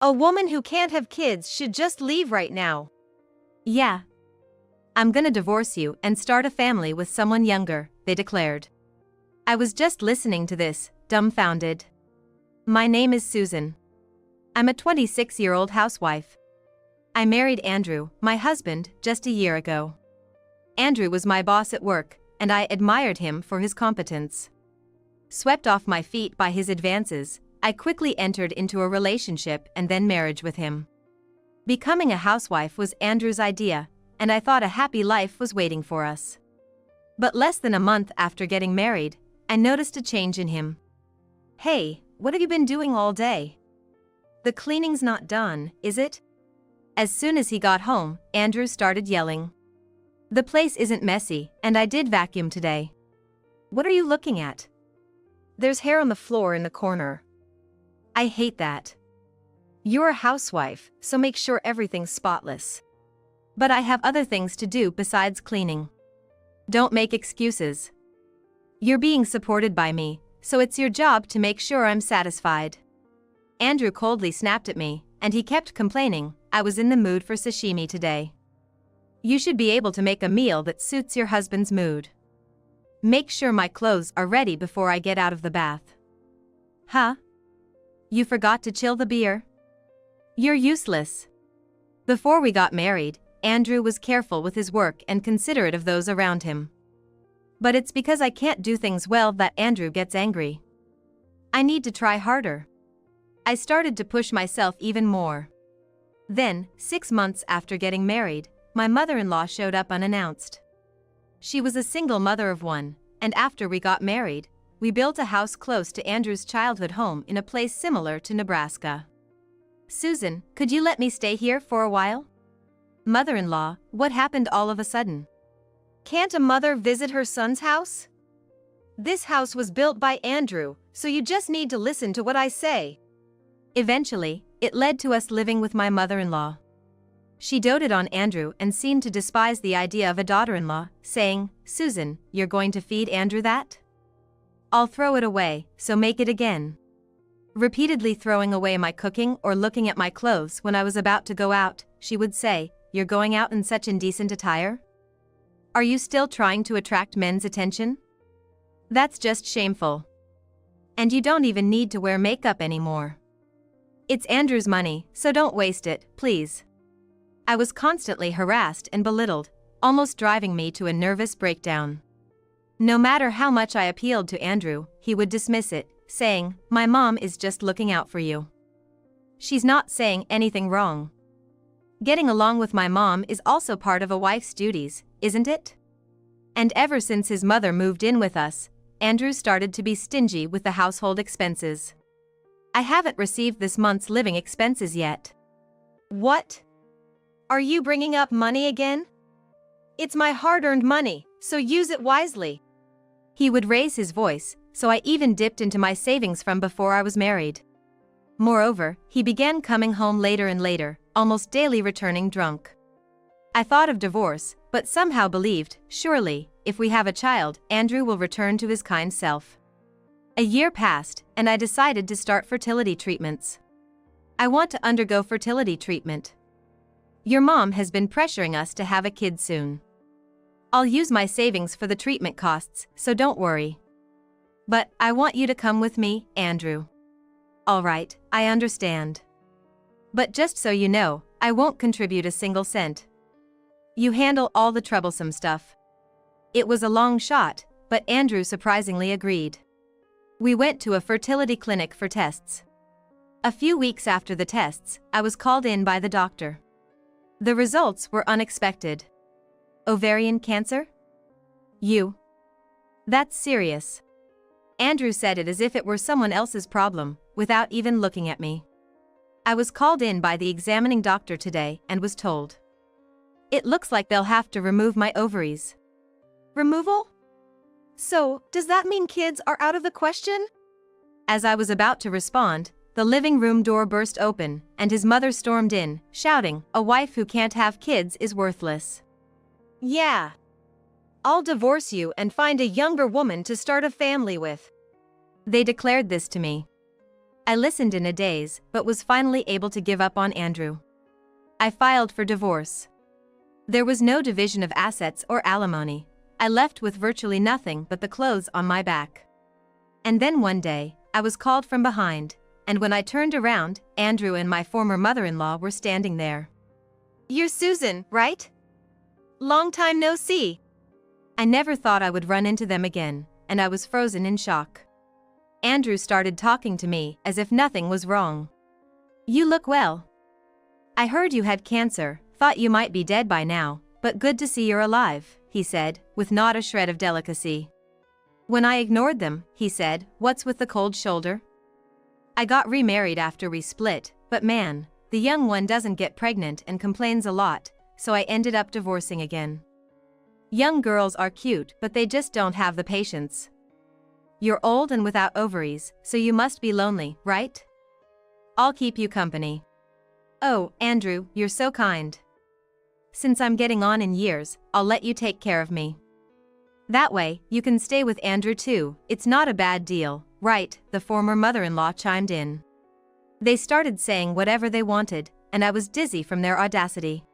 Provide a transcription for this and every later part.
A woman who can't have kids should just leave right now. Yeah. I'm gonna divorce you and start a family with someone younger, they declared. I was just listening to this, dumbfounded. My name is Susan. I'm a 26-year-old housewife. I married Andrew, my husband, just a year ago. Andrew was my boss at work, and I admired him for his competence. Swept off my feet by his advances, I quickly entered into a relationship and then marriage with him. Becoming a housewife was Andrew's idea, and I thought a happy life was waiting for us. But less than a month after getting married, I noticed a change in him. "Hey, what have you been doing all day? The cleaning's not done, is it?" As soon as he got home, Andrew started yelling. "The place isn't messy, and I did vacuum today." "What are you looking at?" "There's hair on the floor in the corner." "I hate that." "You're a housewife, so make sure everything's spotless." "But I have other things to do besides cleaning." "Don't make excuses. You're being supported by me, so it's your job to make sure I'm satisfied." Andrew coldly snapped at me, and he kept complaining, "I was in the mood for sashimi today." "You should be able to make a meal that suits your husband's mood." "Make sure my clothes are ready before I get out of the bath." "Huh? You forgot to chill the beer? You're useless." Before we got married, Andrew was careful with his work and considerate of those around him. But it's because I can't do things well that Andrew gets angry. I need to try harder. I started to push myself even more. Then, 6 months after getting married, my mother-in-law showed up unannounced. She was a single mother of one, and after we got married, we built a house close to Andrew's childhood home in a place similar to Nebraska. "Susan, could you let me stay here for a while?" "Mother-in-law, what happened all of a sudden?" Can't a mother visit her son's house? This house was built by Andrew, so you just need to listen to what I say. Eventually, it led to us living with my mother-in-law. She doted on Andrew and seemed to despise the idea of a daughter-in-law, saying, "Susan, you're going to feed Andrew that? I'll throw it away, so make it again." Repeatedly throwing away my cooking or looking at my clothes when I was about to go out, she would say, "You're going out in such indecent attire? Are you still trying to attract men's attention? That's just shameful. And you don't even need to wear makeup anymore. It's Andrew's money, so don't waste it, please." I was constantly harassed and belittled, almost driving me to a nervous breakdown. No matter how much I appealed to Andrew, he would dismiss it, saying, "My mom is just looking out for you. She's not saying anything wrong." Getting along with my mom is also part of a wife's duties, isn't it? And ever since his mother moved in with us, Andrew started to be stingy with the household expenses. I haven't received this month's living expenses yet. What? Are you bringing up money again? It's my hard-earned money, so use it wisely. He would raise his voice, so I even dipped into my savings from before I was married. Moreover, he began coming home later and later, almost daily returning drunk. I thought of divorce, but somehow believed, surely, if we have a child, Andrew will return to his kind self. A year passed, and I decided to start fertility treatments. I want to undergo fertility treatment. Your mom has been pressuring us to have a kid soon. I'll use my savings for the treatment costs, so don't worry. But I want you to come with me, Andrew. All right, I understand. But just so you know, I won't contribute a single cent. You handle all the troublesome stuff. It was a long shot, but Andrew surprisingly agreed. We went to a fertility clinic for tests. A few weeks after the tests, I was called in by the doctor. The results were unexpected. Ovarian cancer? That's serious. Andrew said it as if it were someone else's problem, without even looking at me. I was called in by the examining doctor today and was told, "It looks like they'll have to remove my ovaries." Removal? So, does that mean kids are out of the question? As I was about to respond, the living room door burst open, and his mother stormed in, shouting, "A wife who can't have kids is worthless." Yeah. I'll divorce you and find a younger woman to start a family with. They declared this to me. I listened in a daze, but was finally able to give up on Andrew. I filed for divorce. There was no division of assets or alimony. I left with virtually nothing but the clothes on my back. And then one day, I was called from behind, and when I turned around, Andrew and my former mother-in-law were standing there. You're Susan, right? Long time no see. I never thought I would run into them again, and I was frozen in shock. Andrew started talking to me as if nothing was wrong. You look well. I heard you had cancer, thought you might be dead by now, but good to see you're alive, he said, with not a shred of delicacy. When I ignored them, he said, what's with the cold shoulder? I got remarried after we split, but man, the young one doesn't get pregnant and complains a lot, so I ended up divorcing again. Young girls are cute, but they just don't have the patience. You're old and without ovaries, so you must be lonely, right? I'll keep you company. Oh, Andrew, you're so kind. Since I'm getting on in years, I'll let you take care of me. That way, you can stay with Andrew too, it's not a bad deal, right? The former mother-in-law chimed in. They started saying whatever they wanted, and I was dizzy from their audacity.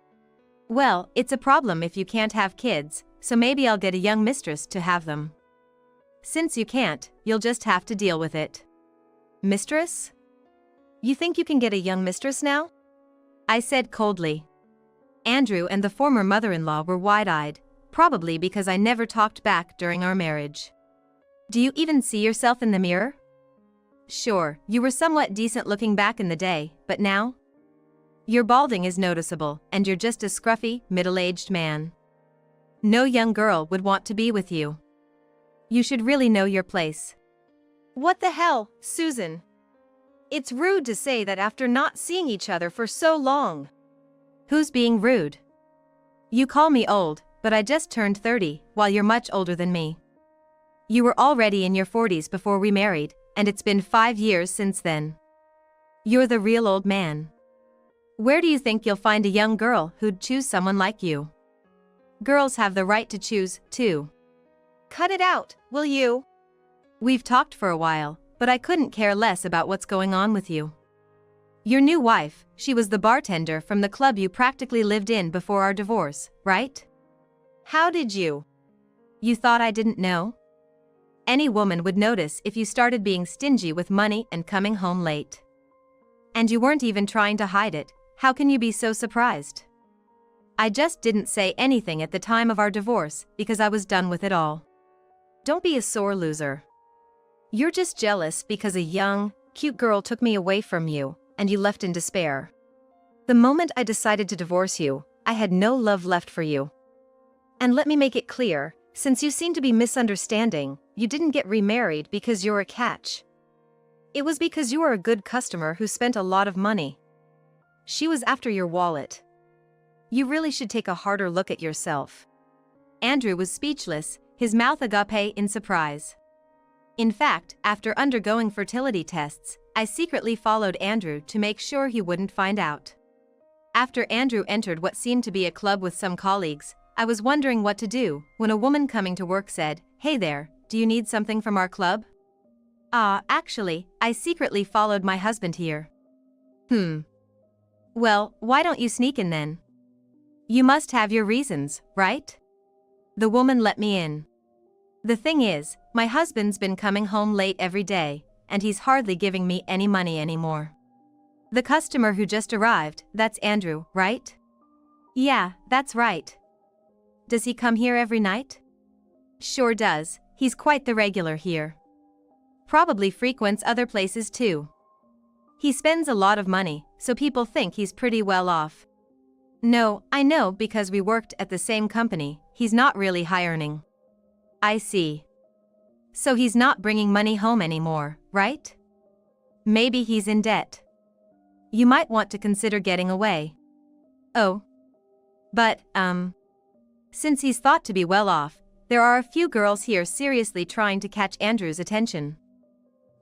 Well, it's a problem if you can't have kids, so maybe I'll get a young mistress to have them. Since you can't, you'll just have to deal with it. Mistress? You think you can get a young mistress now? I said coldly. Andrew and the former mother-in-law were wide-eyed, probably because I never talked back during our marriage. Do you even see yourself in the mirror? Sure, you were somewhat decent looking back in the day, but now? Your balding is noticeable, and you're just a scruffy, middle-aged man. No young girl would want to be with you. You should really know your place. What the hell, Susan? It's rude to say that after not seeing each other for so long. Who's being rude? You call me old, but I just turned 30, while you're much older than me. You were already in your 40s before we married, and it's been 5 years since then. You're the real old man. Where do you think you'll find a young girl who'd choose someone like you? Girls have the right to choose, too. Cut it out, will you? We've talked for a while, but I couldn't care less about what's going on with you. Your new wife, she was the bartender from the club you practically lived in before our divorce, right? How did you? You thought I didn't know? Any woman would notice if you started being stingy with money and coming home late. And you weren't even trying to hide it, how can you be so surprised? I just didn't say anything at the time of our divorce because I was done with it all. Don't be a sore loser. You're just jealous because a young, cute girl took me away from you, and you left in despair. The moment I decided to divorce you, I had no love left for you. And let me make it clear, since you seem to be misunderstanding, you didn't get remarried because you're a catch. It was because you were a good customer who spent a lot of money. She was after your wallet. You really should take a harder look at yourself. Andrew was speechless, his mouth agape in surprise. In fact, after undergoing fertility tests, I secretly followed Andrew to make sure he wouldn't find out. After Andrew entered what seemed to be a club with some colleagues, I was wondering what to do when a woman coming to work said, "Hey there, do you need something from our club?" Actually, I secretly followed my husband here. Well, why don't you sneak in then? You must have your reasons, right? The woman let me in. The thing is, my husband's been coming home late every day, and he's hardly giving me any money anymore. The customer who just arrived, that's Andrew, right? Yeah, that's right. Does he come here every night? Sure does, he's quite the regular here. Probably frequents other places too. He spends a lot of money, so people think he's pretty well off. No, I know because we worked at the same company, he's not really high earning. I see. So he's not bringing money home anymore, right? Maybe he's in debt. You might want to consider getting away. Oh. But, since he's thought to be well off, there are a few girls here seriously trying to catch Andrew's attention.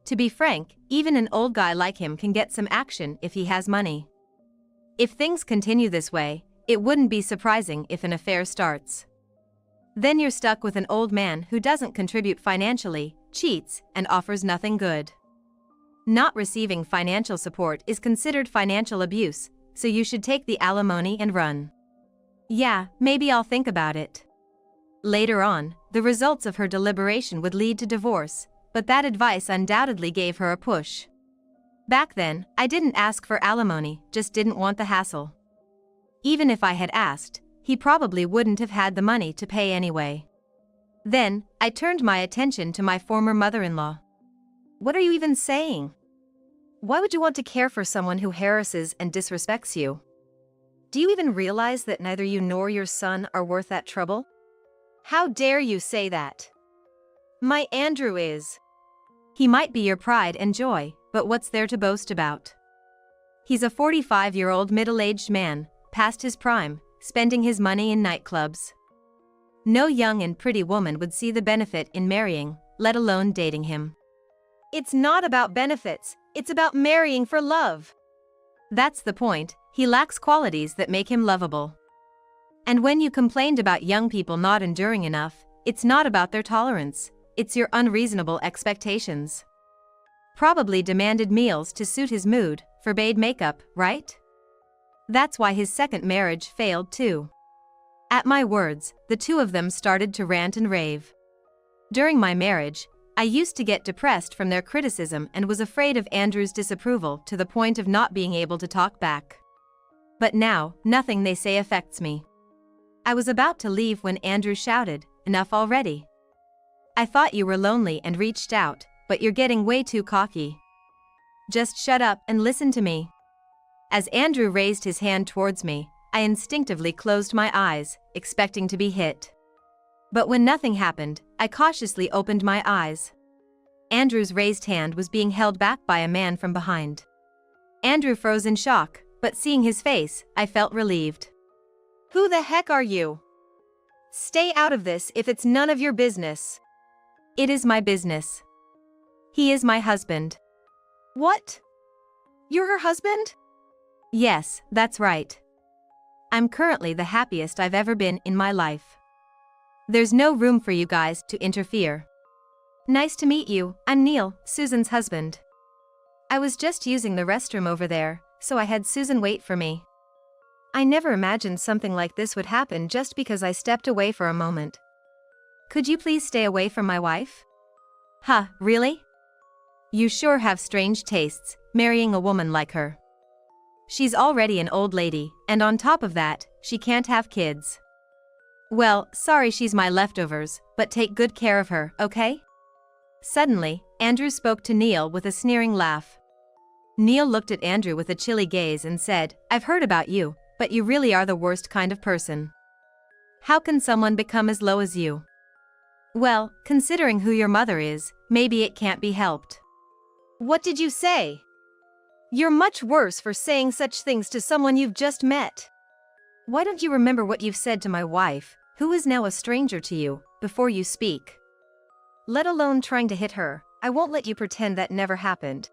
To be frank, even an old guy like him can get some action if he has money. If things continue this way, it wouldn't be surprising if an affair starts. Then you're stuck with an old man who doesn't contribute financially, cheats, and offers nothing good. Not receiving financial support is considered financial abuse, so you should take the alimony and run. Yeah, maybe I'll think about it. Later on, the results of her deliberation would lead to divorce, but that advice undoubtedly gave her a push. Back then, I didn't ask for alimony, just didn't want the hassle. Even if I had asked, he probably wouldn't have had the money to pay anyway. Then, I turned my attention to my former mother-in-law. What are you even saying? Why would you want to care for someone who harasses and disrespects you? Do you even realize that neither you nor your son are worth that trouble? How dare you say that? My Andrew is. He might be your pride and joy, but what's there to boast about? He's a 45-year-old middle-aged man, past his prime, spending his money in nightclubs. No young and pretty woman would see the benefit in marrying, let alone dating him. It's not about benefits, it's about marrying for love. That's the point, he lacks qualities that make him lovable. And when you complained about young people not enduring enough, it's not about their tolerance, it's your unreasonable expectations. Probably demanded meals to suit his mood, forbade makeup, right? That's why his second marriage failed too. At my words, the two of them started to rant and rave. During my marriage, I used to get depressed from their criticism and was afraid of Andrew's disapproval to the point of not being able to talk back. But now, nothing they say affects me. I was about to leave when Andrew shouted, "Enough already. I thought you were lonely and reached out, but you're getting way too cocky. Just shut up and listen to me." As Andrew raised his hand towards me, I instinctively closed my eyes, expecting to be hit. But when nothing happened, I cautiously opened my eyes. Andrew's raised hand was being held back by a man from behind. Andrew froze in shock, but seeing his face, I felt relieved. Who the heck are you? Stay out of this if it's none of your business. It is my business. He is my husband. What? You're her husband? Yes, that's right. I'm currently the happiest I've ever been in my life. There's no room for you guys to interfere. Nice to meet you, I'm Neil, Susan's husband. I was just using the restroom over there, so I had Susan wait for me. I never imagined something like this would happen just because I stepped away for a moment. Could you please stay away from my wife? Huh, really? You sure have strange tastes, marrying a woman like her. She's already an old lady, and on top of that, she can't have kids. Well, sorry she's my leftovers, but take good care of her, okay? Suddenly, Andrew spoke to Neil with a sneering laugh. Neil looked at Andrew with a chilly gaze and said, "I've heard about you, but you really are the worst kind of person. How can someone become as low as you?" Well, considering who your mother is, maybe it can't be helped. What did you say? You're much worse for saying such things to someone you've just met. Why don't you remember what you've said to my wife, who is now a stranger to you, before you speak? Let alone trying to hit her, I won't let you pretend that never happened.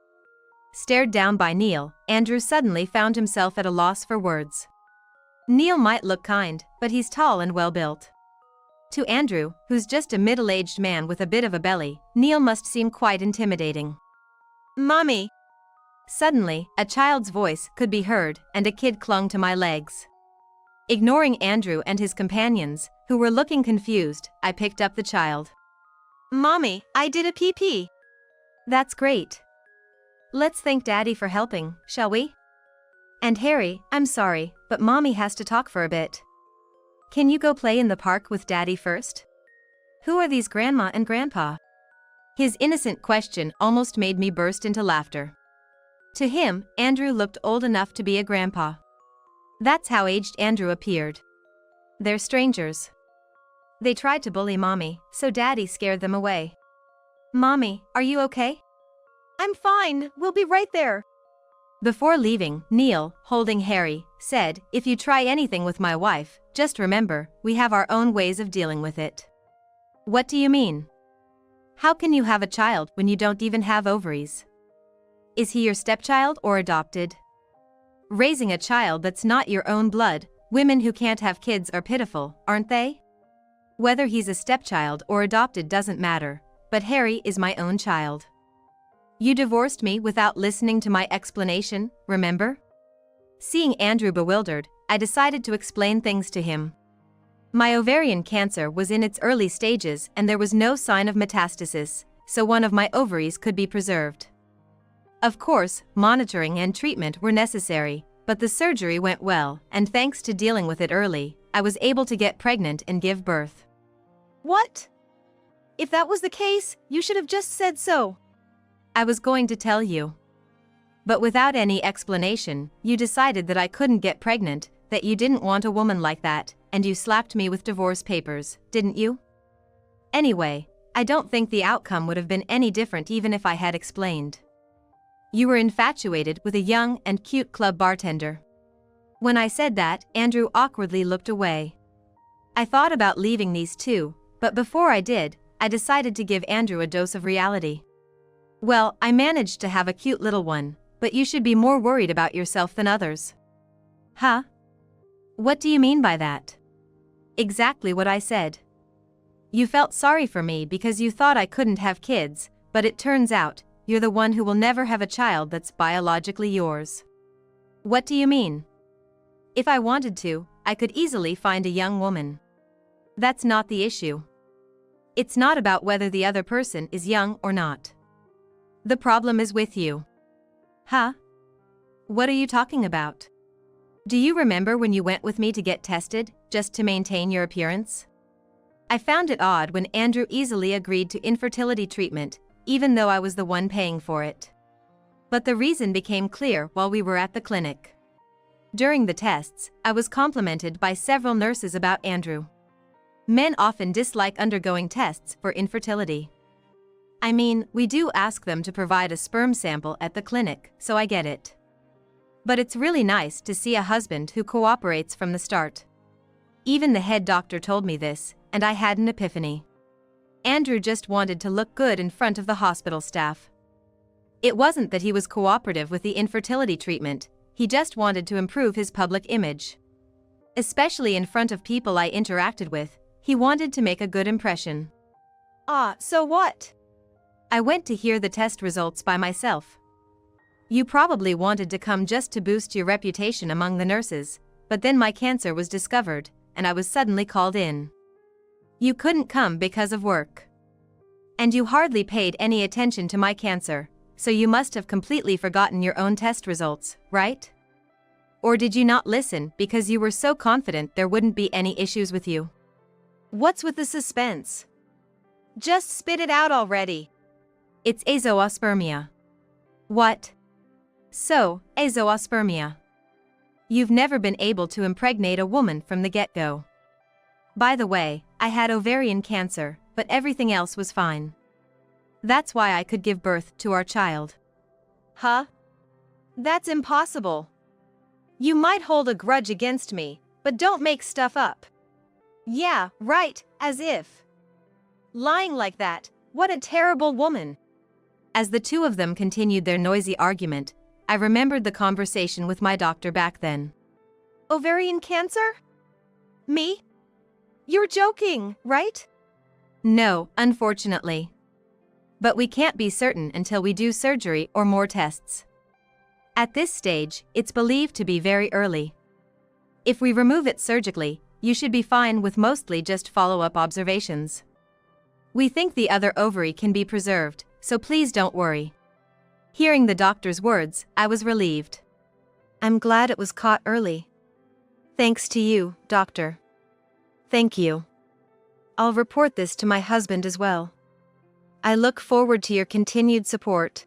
Stared down by Neil, Andrew suddenly found himself at a loss for words. Neil might look kind, but he's tall and well-built. To Andrew, who's just a middle-aged man with a bit of a belly, Neil must seem quite intimidating. Mommy! Suddenly, a child's voice could be heard, and a kid clung to my legs. Ignoring Andrew and his companions, who were looking confused, I picked up the child. Mommy, I did a pee-pee. That's great. Let's thank Daddy for helping, shall we? And Harry, I'm sorry, but Mommy has to talk for a bit. Can you go play in the park with Daddy first? Who are these Grandma and Grandpa? His innocent question almost made me burst into laughter. To him, Andrew looked old enough to be a grandpa. That's how aged Andrew appeared. They're strangers. They tried to bully Mommy, so Daddy scared them away. Mommy, are you okay? I'm fine, we'll be right there. Before leaving, Neil, holding Harry, said, "If you try anything with my wife, just remember, we have our own ways of dealing with it." What do you mean? How can you have a child when you don't even have ovaries? Is he your stepchild or adopted? Raising a child that's not your own blood, women who can't have kids are pitiful, aren't they? Whether he's a stepchild or adopted doesn't matter, but Harry is my own child. You divorced me without listening to my explanation, remember? Seeing Andrew bewildered, I decided to explain things to him. My ovarian cancer was in its early stages and there was no sign of metastasis, so one of my ovaries could be preserved. Of course, monitoring and treatment were necessary, but the surgery went well, and thanks to dealing with it early, I was able to get pregnant and give birth. What? If that was the case, you should have just said so. I was going to tell you. But without any explanation, you decided that I couldn't get pregnant, that you didn't want a woman like that, and you slapped me with divorce papers, didn't you? Anyway, I don't think the outcome would have been any different even if I had explained. You were infatuated with a young and cute club bartender. When I said that, Andrew awkwardly looked away. I thought about leaving these two, but before I did, I decided to give Andrew a dose of reality. Well, I managed to have a cute little one, but you should be more worried about yourself than others. Huh? What do you mean by that? Exactly what I said. You felt sorry for me because you thought I couldn't have kids, but it turns out, you're the one who will never have a child that's biologically yours. What do you mean? If I wanted to, I could easily find a young woman. That's not the issue. It's not about whether the other person is young or not. The problem is with you. Huh? What are you talking about? Do you remember when you went with me to get tested, just to maintain your appearance? I found it odd when Andrew easily agreed to infertility treatment, even though I was the one paying for it. But the reason became clear while we were at the clinic. During the tests, I was complimented by several nurses about Andrew. Men often dislike undergoing tests for infertility. I mean, we do ask them to provide a sperm sample at the clinic, so I get it. But it's really nice to see a husband who cooperates from the start. Even the head doctor told me this, and I had an epiphany. Andrew just wanted to look good in front of the hospital staff. It wasn't that he was cooperative with the infertility treatment, he just wanted to improve his public image. Especially in front of people I interacted with, he wanted to make a good impression. So what? I went to hear the test results by myself. You probably wanted to come just to boost your reputation among the nurses, but then my cancer was discovered, and I was suddenly called in. You couldn't come because of work. And you hardly paid any attention to my cancer, so you must have completely forgotten your own test results, right? Or did you not listen because you were so confident there wouldn't be any issues with you? What's with the suspense? Just spit it out already. It's azoospermia. What? So, azoospermia. You've never been able to impregnate a woman from the get-go. By the way, I had ovarian cancer, but everything else was fine. That's why I could give birth to our child. Huh? That's impossible. You might hold a grudge against me, but don't make stuff up. Yeah, right, as if. Lying like that, what a terrible woman. As the two of them continued their noisy argument, I remembered the conversation with my doctor back then. Ovarian cancer? Me? You're joking, right? No, unfortunately. But we can't be certain until we do surgery or more tests. At this stage, it's believed to be very early. If we remove it surgically, you should be fine with mostly just follow-up observations. We think the other ovary can be preserved, so please don't worry. Hearing the doctor's words, I was relieved. I'm glad it was caught early. Thanks to you, doctor. Thank you. I'll report this to my husband as well. I look forward to your continued support.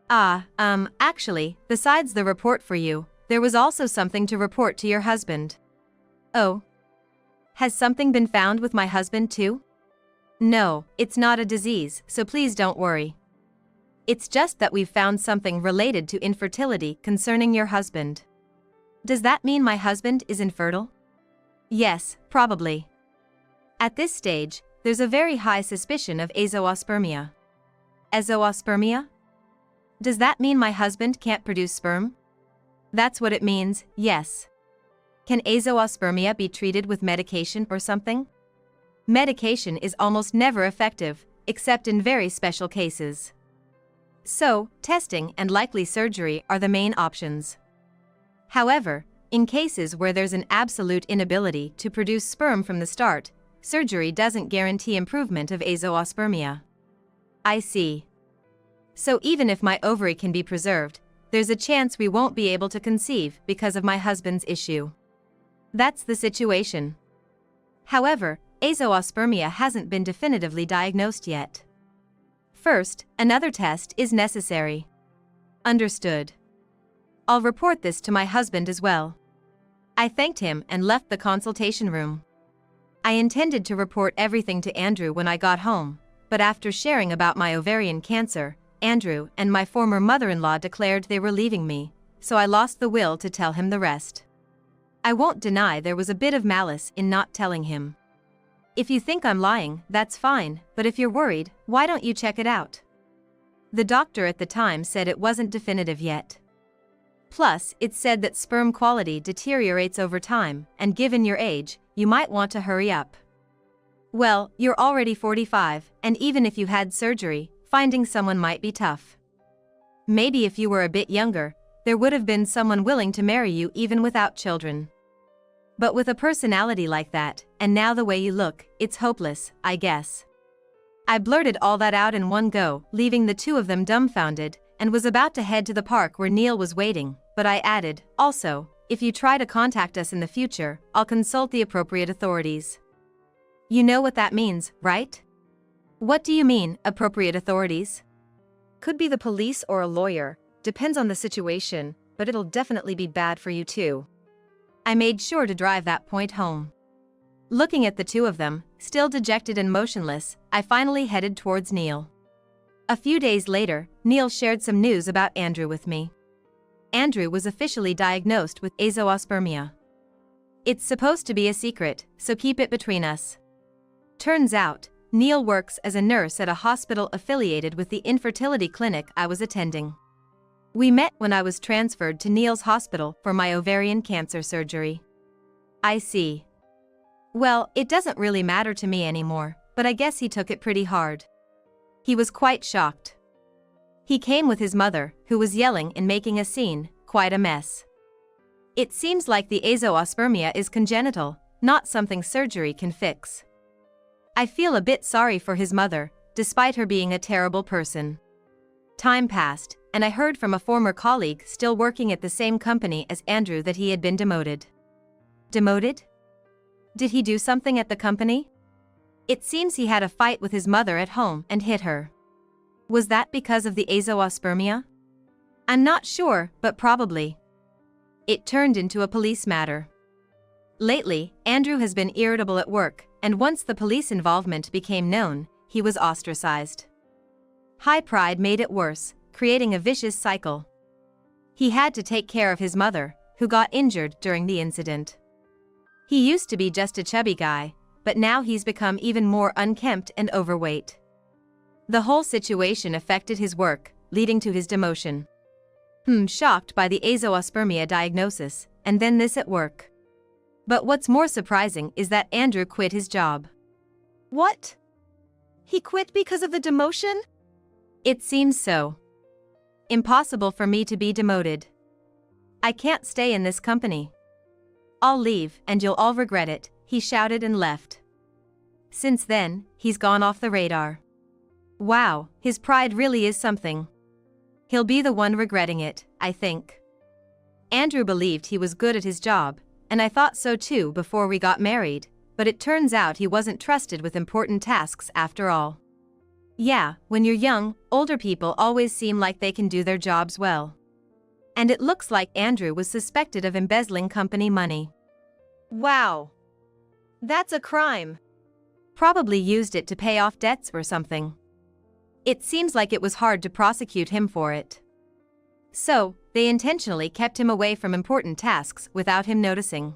Actually, besides the report for you, there was also something to report to your husband. Oh. Has something been found with my husband too? No, it's not a disease, so please don't worry. It's just that we've found something related to infertility concerning your husband. Does that mean my husband is infertile? Yes, probably. At this stage, there's a very high suspicion of azoospermia. Azoospermia? Does that mean my husband can't produce sperm? That's what it means, yes. Can azoospermia be treated with medication or something? Medication is almost never effective, except in very special cases. So, testing and likely surgery are the main options. However, in cases where there's an absolute inability to produce sperm from the start, surgery doesn't guarantee improvement of azoospermia. I see. So even if my ovary can be preserved, there's a chance we won't be able to conceive because of my husband's issue. That's the situation. However, azoospermia hasn't been definitively diagnosed yet. First, another test is necessary. Understood. I'll report this to my husband as well. I thanked him and left the consultation room. I intended to report everything to Andrew when I got home, but after sharing about my ovarian cancer, Andrew and my former mother-in-law declared they were leaving me, so I lost the will to tell him the rest. I won't deny there was a bit of malice in not telling him. If you think I'm lying, that's fine, but if you're worried, why don't you check it out? The doctor at the time said it wasn't definitive yet. Plus, it said that sperm quality deteriorates over time, and given your age, you might want to hurry up. Well, you're already 45, and even if you had surgery, finding someone might be tough. Maybe if you were a bit younger, there would have been someone willing to marry you even without children. But with a personality like that, and now the way you look, it's hopeless, I guess. I blurted all that out in one go, leaving the two of them dumbfounded, and was about to head to the park where Neil was waiting, but I added, also, if you try to contact us in the future, I'll consult the appropriate authorities. You know what that means, right? What do you mean, appropriate authorities? Could be the police or a lawyer, depends on the situation, but it'll definitely be bad for you too. I made sure to drive that point home. Looking at the two of them, still dejected and motionless, I finally headed towards Neil. A few days later, Neil shared some news about Andrew with me. Andrew was officially diagnosed with azoospermia. It's supposed to be a secret, so keep it between us. Turns out, Neil works as a nurse at a hospital affiliated with the infertility clinic I was attending. We met when I was transferred to Neil's hospital for my ovarian cancer surgery. I see. Well, it doesn't really matter to me anymore, but I guess he took it pretty hard. He was quite shocked. He came with his mother, who was yelling and making a scene, quite a mess. It seems like the azoospermia is congenital, not something surgery can fix. I feel a bit sorry for his mother, despite her being a terrible person. Time passed, and I heard from a former colleague still working at the same company as Andrew that he had been demoted. Demoted? Did he do something at the company? It seems he had a fight with his mother at home and hit her. Was that because of the azoospermia? I'm not sure, but probably. It turned into a police matter. Lately, Andrew has been irritable at work, and once the police involvement became known, he was ostracized. High pride made it worse, creating a vicious cycle. He had to take care of his mother, who got injured during the incident. He used to be just a chubby guy, but now he's become even more unkempt and overweight. The whole situation affected his work, leading to his demotion. Shocked by the azoospermia diagnosis, and then this at work. But what's more surprising is that Andrew quit his job. What? He quit because of the demotion? It seems so. Impossible for me to be demoted. I can't stay in this company. I'll leave, and you'll all regret it, he shouted and left. Since then, he's gone off the radar. Wow, his pride really is something. He'll be the one regretting it, I think. Andrew believed he was good at his job, and I thought so too before we got married, but it turns out he wasn't trusted with important tasks after all. Yeah, when you're young, older people always seem like they can do their jobs well. And it looks like Andrew was suspected of embezzling company money. Wow. That's a crime. Probably used it to pay off debts or something. It seems like it was hard to prosecute him for it. So, they intentionally kept him away from important tasks without him noticing.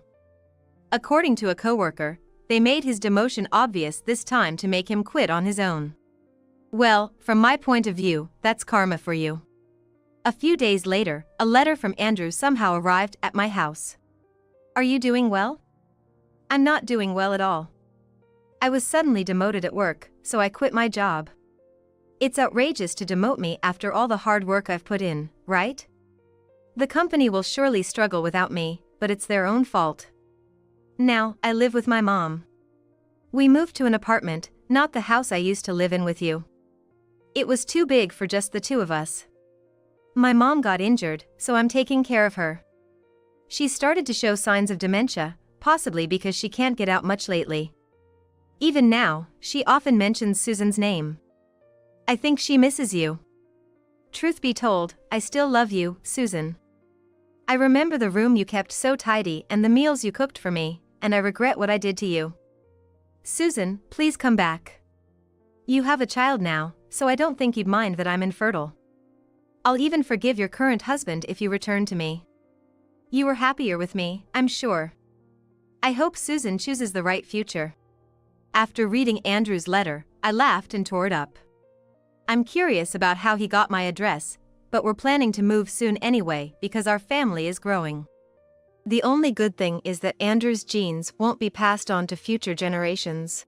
According to a coworker, they made his demotion obvious this time to make him quit on his own. Well, from my point of view, that's karma for you. A few days later, a letter from Andrew somehow arrived at my house. Are you doing well? I'm not doing well at all. I was suddenly demoted at work, so I quit my job. It's outrageous to demote me after all the hard work I've put in, right? The company will surely struggle without me, but it's their own fault. Now, I live with my mom. We moved to an apartment, not the house I used to live in with you. It was too big for just the two of us. My mom got injured, so I'm taking care of her. She started to show signs of dementia, possibly because she can't get out much lately. Even now, she often mentions Susan's name. I think she misses you. Truth be told, I still love you, Susan. I remember the room you kept so tidy and the meals you cooked for me, and I regret what I did to you. Susan, please come back. You have a child now, so I don't think you'd mind that I'm infertile. I'll even forgive your current husband if you return to me. You were happier with me, I'm sure. I hope Susan chooses the right future. After reading Andrew's letter, I laughed and tore it up. I'm curious about how he got my address, but we're planning to move soon anyway because our family is growing. The only good thing is that Andrew's genes won't be passed on to future generations.